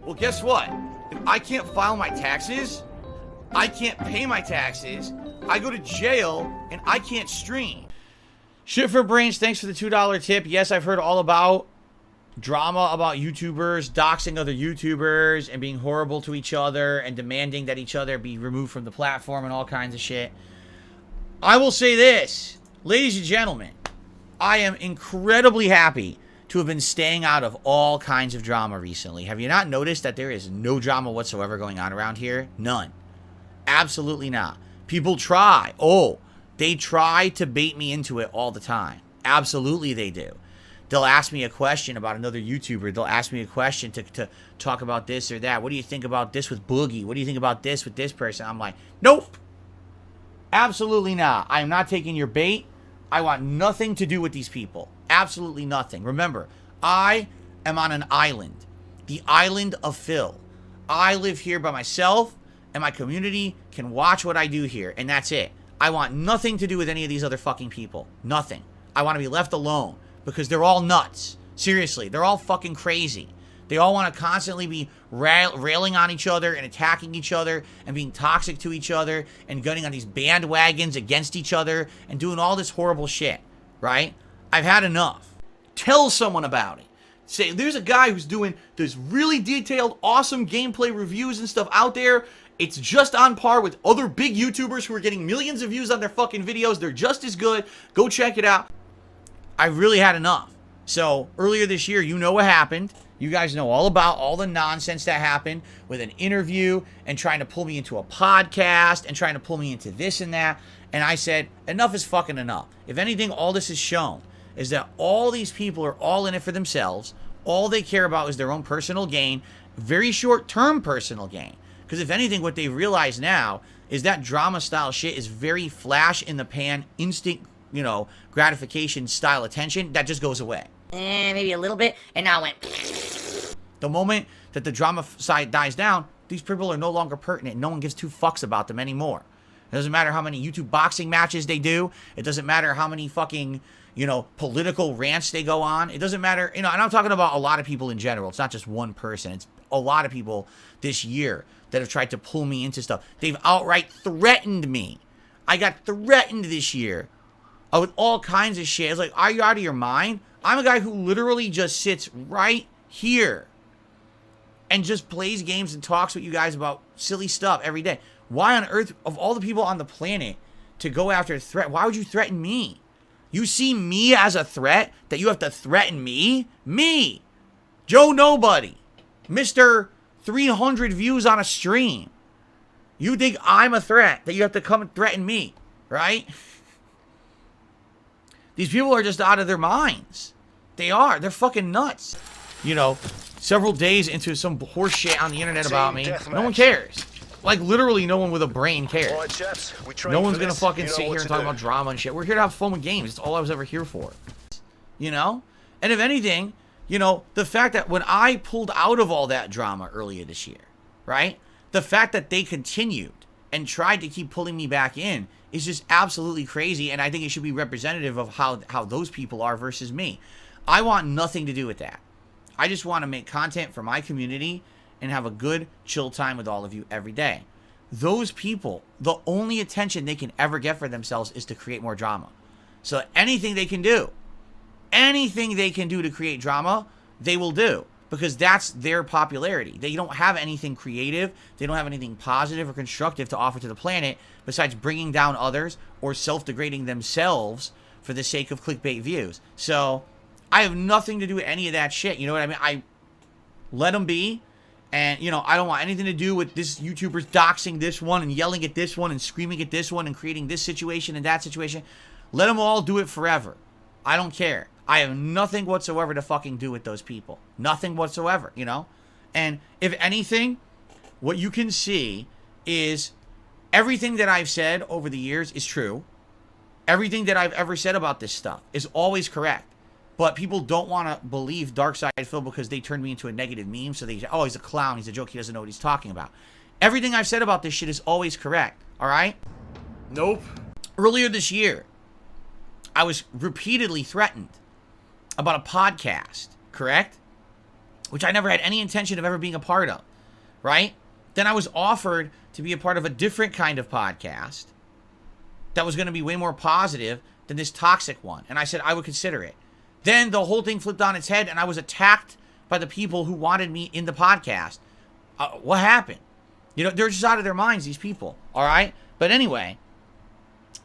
Well, guess what? If I can't file my taxes, I can't pay my taxes, I go to jail, and I can't stream. Shit for Brains, thanks for the $2 tip. Yes, I've heard all about drama about YouTubers doxing other YouTubers and being horrible to each other and demanding that each other be removed from the platform and all kinds of shit. I will say this, ladies and gentlemen, I am incredibly happy to have been staying out of all kinds of drama recently. Have you not noticed that there is no drama whatsoever going on around here? None. Absolutely not. People try. Oh, they try to bait me into it all the time. Absolutely they do. They'll ask me a question about another YouTuber. They'll ask me a question to talk about this or that. What do you think about this with Boogie? What do you think about this with this person? I'm like, nope. Absolutely not. I am not taking your bait. I want nothing to do with these people. Absolutely nothing. Remember, I am on an island. The island of Phil. I live here by myself, and my community can watch what I do here, and that's it. I want nothing to do with any of these other fucking people. Nothing. I want to be left alone. Because they're all nuts. Seriously, they're all fucking crazy. They all want to constantly be railing on each other and attacking each other and being toxic to each other and gunning on these bandwagons against each other and doing all this horrible shit, right? I've had enough. Tell someone about it. Say, there's a guy who's doing this really detailed, awesome gameplay reviews and stuff out there. It's just on par with other big YouTubers who are getting millions of views on their fucking videos. They're just as good. Go check it out. I really had enough. So earlier this year, you know what happened. You guys know all about all the nonsense that happened with an interview and trying to pull me into a podcast and trying to pull me into this and that. And I said, enough is fucking enough. If anything, all this has shown is that all these people are all in it for themselves. All they care about is their own personal gain, very short-term personal gain. Because if anything, what they've realized now is that drama-style shit is very flash-in-the-pan, instant, you know, gratification style attention that just goes away. Maybe a little bit, and now it went. The moment that the drama side dies down, these people are no longer pertinent. No one gives two fucks about them anymore. It doesn't matter how many YouTube boxing matches they do. It doesn't matter how many fucking, you know, political rants they go on. It doesn't matter, you know, and I'm talking about a lot of people in general. It's not just one person. It's a lot of people this year that have tried to pull me into stuff. They've outright threatened me. I got threatened this year with all kinds of shit. It's like, are you out of your mind? I'm a guy who literally just sits right here and just plays games and talks with you guys about silly stuff every day. Why on earth, of all the people on the planet, to go after a threat, why would you threaten me? You see me as a threat that you have to threaten me? Me, Joe Nobody, Mr. 300 views on a stream. You think I'm a threat that you have to come and threaten me, right? These people are just out of their minds. They are. They're fucking nuts. You know, several days into some horse shit on the internet about me, no one cares. Like, literally no one with a brain cares. All right, chaps, no one's gonna fucking sit here and talk about drama and shit. We're here to have fun with games. It's all I was ever here for. You know? And if anything, you know, the fact that when I pulled out of all that drama earlier this year, right? The fact that they continued and tried to keep pulling me back in is just absolutely crazy, and I think it should be representative of how those people are versus me. I want nothing to do with that. I just want to make content for my community and have a good, chill time with all of you every day. Those people, the only attention they can ever get for themselves is to create more drama. So anything they can do to create drama, they will do. Because that's their popularity. They don't have anything creative. They don't have anything positive or constructive to offer to the planet besides bringing down others or self-degrading themselves for the sake of clickbait views. So I have nothing to do with any of that shit. You know what I mean? I let them be. And, you know, I don't want anything to do with this YouTuber's doxing this one and yelling at this one and screaming at this one and creating this situation and that situation. Let them all do it forever. I don't care. I have nothing whatsoever to fucking do with those people. Nothing whatsoever, you know? And if anything, what you can see is everything that I've said over the years is true. Everything that I've ever said about this stuff is always correct. But people don't want to believe Darkside Phil because they turned me into a negative meme. So they say, oh, he's a clown. He's a joke. He doesn't know what he's talking about. Everything I've said about this shit is always correct. All right? Nope. Earlier this year, I was repeatedly threatened about a podcast, correct? which I never had any intention of ever being a part of, right? Then I was offered to be a part of a different kind of podcast that was going to be way more positive than this toxic one. And I said I would consider it. Then the whole thing flipped on its head and I was attacked by the people who wanted me in the podcast. What happened? You know, they're just out of their minds, these people. All right? But anyway,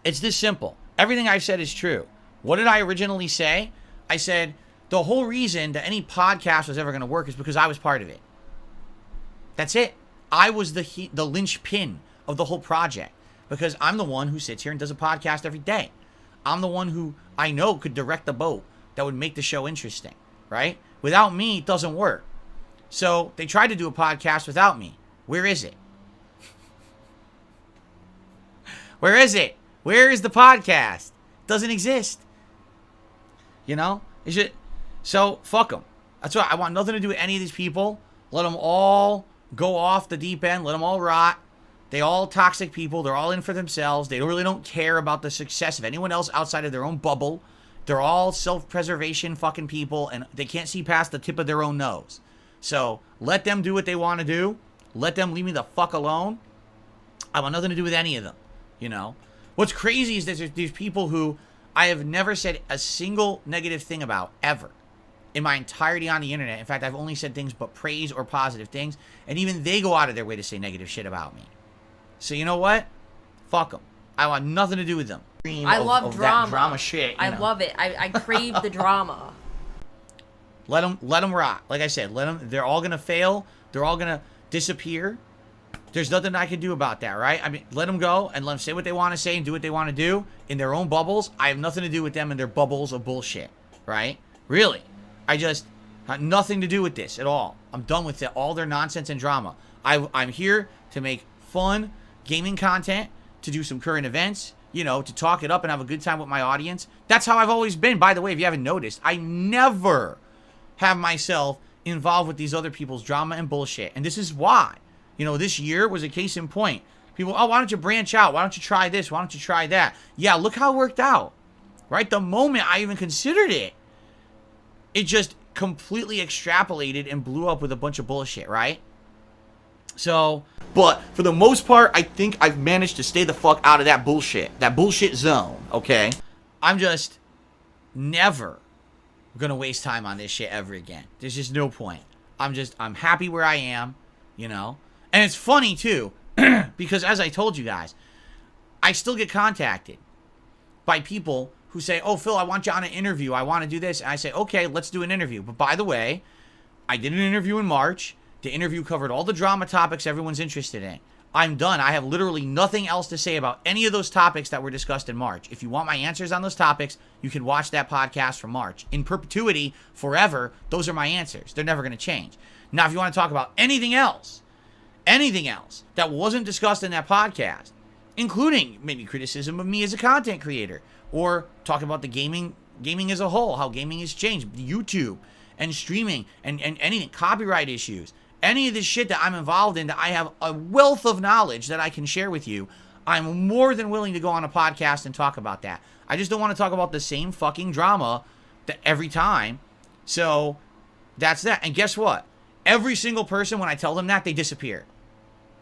it's this simple. Everything I've said is true. What did I originally say? I said the whole reason that any podcast was ever going to work is because I was part of it. That's it. I was the linchpin of the whole project because I'm the one who sits here and does a podcast every day. I'm the one who I know could direct the boat that would make the show interesting, right? Without me, it doesn't work. So they tried to do a podcast without me. Where is it? Where is it? Where is the podcast? It doesn't exist. You know? So, fuck them. That's why I want nothing to do with any of these people. Let them all go off the deep end. Let them all rot. They all toxic people. They're all in for themselves. They really don't care about the success of anyone else outside of their own bubble. They're all self-preservation fucking people, and they can't see past the tip of their own nose. So, let them do what they want to do. Let them leave me the fuck alone. I want nothing to do with any of them, you know? What's crazy is that there's these people who I have never said a single negative thing about, ever, in my entirety on the internet. In fact, I've only said things but praise or positive things, and even they go out of their way to say negative shit about me. So you know what? Fuck them. I want nothing to do with them. I love drama. That drama shit. I love it. I crave the drama. Let them rot. Like I said, let them. They're all gonna fail. They're all gonna disappear. There's nothing I can do about that, right? I mean, let them go and let them say what they want to say and do what they want to do in their own bubbles. I have nothing to do with them and their bubbles of bullshit, right? Really. I just have nothing to do with this at all. I'm done with it, all their nonsense and drama. I'm here to make fun gaming content, to do some current events, you know, to talk it up and have a good time with my audience. That's how I've always been. By the way, if you haven't noticed, I never have myself involved with these other people's drama and bullshit. And this is why. You know, this year was a case in point. People, oh, why don't you branch out? Why don't you try this? Why don't you try that? Yeah, look how it worked out. Right? The moment I even considered it, it just completely extrapolated and blew up with a bunch of bullshit, right? So, but for the most part, I think I've managed to stay the fuck out of that bullshit zone, okay? I'm just never gonna waste time on this shit ever again. There's just no point. I'm happy where I am, you know? And it's funny too, because as I told you guys, I still get contacted by people who say, oh, Phil, I want you on an interview. I want to do this. And I say, okay, let's do an interview. But by the way, I did an interview in March. The interview covered all the drama topics everyone's interested in. I'm done. I have literally nothing else to say about any of those topics that were discussed in March. If you want my answers on those topics, you can watch that podcast from March. In perpetuity, forever, those are my answers. They're never going to change. Now, if you want to talk about anything else that wasn't discussed in that podcast, including maybe criticism of me as a content creator, or talking about the gaming as a whole, how gaming has changed, YouTube and streaming and anything, copyright issues, any of this shit that I'm involved in that I have a wealth of knowledge that I can share with you, I'm more than willing to go on a podcast and talk about that. I just don't want to talk about the same fucking drama that every time. So that's that. And guess what? Every single person, when I tell them that, they disappear.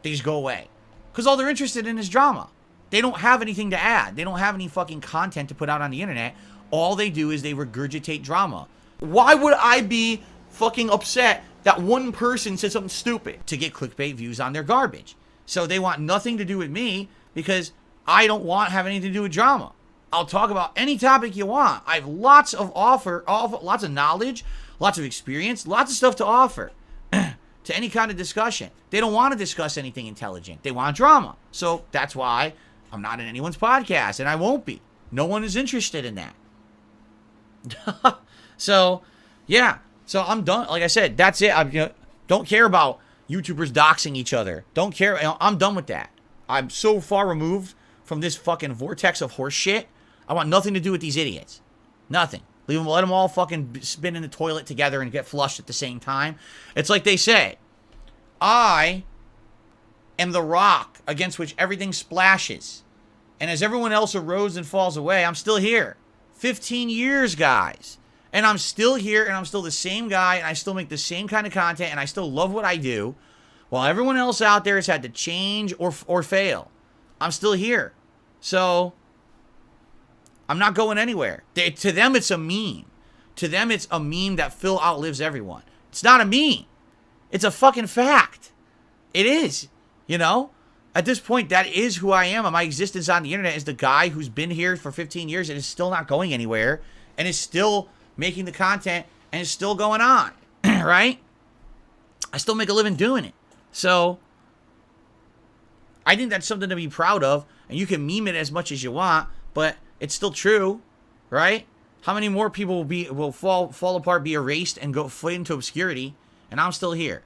They just go away. Because all they're interested in is drama. They don't have anything to add. They don't have any fucking content to put out on the internet. All they do is they regurgitate drama. Why would I be fucking upset that one person said something stupid? To get clickbait views on their garbage. So they want nothing to do with me because I don't have anything to do with drama. I'll talk about any topic you want. I have lots of lots of knowledge, lots of experience, lots of stuff to offer to any kind of discussion. They don't want to discuss anything intelligent. They want drama. So that's why I'm not in anyone's podcast, and I won't be. No one is interested in that. So, yeah. So I'm done. Like I said, that's it. I don't care about YouTubers doxing each other. Don't care. I'm done with that. I'm so far removed from this fucking vortex of horse shit. I want nothing to do with these idiots. Nothing. Let them all fucking spin in the toilet together and get flushed at the same time. It's like they say, I am the rock against which everything splashes. And as everyone else erodes and falls away, I'm still here. 15 years, guys. And I'm still here, and I'm still the same guy, and I still make the same kind of content, and I still love what I do, while everyone else out there has had to change or fail. I'm still here. So, I'm not going anywhere. To them, it's a meme. To them, it's a meme that Phil outlives everyone. It's not a meme. It's a fucking fact. It is. You know? At this point, that is who I am. My existence on the internet is the guy who's been here for 15 years and is still not going anywhere, and is still making the content, and is still going on. Right? I still make a living doing it. So, I think that's something to be proud of, and you can meme it as much as you want, but it's still true, right? How many more people will fall apart, be erased, and go fade into obscurity, and I'm still here.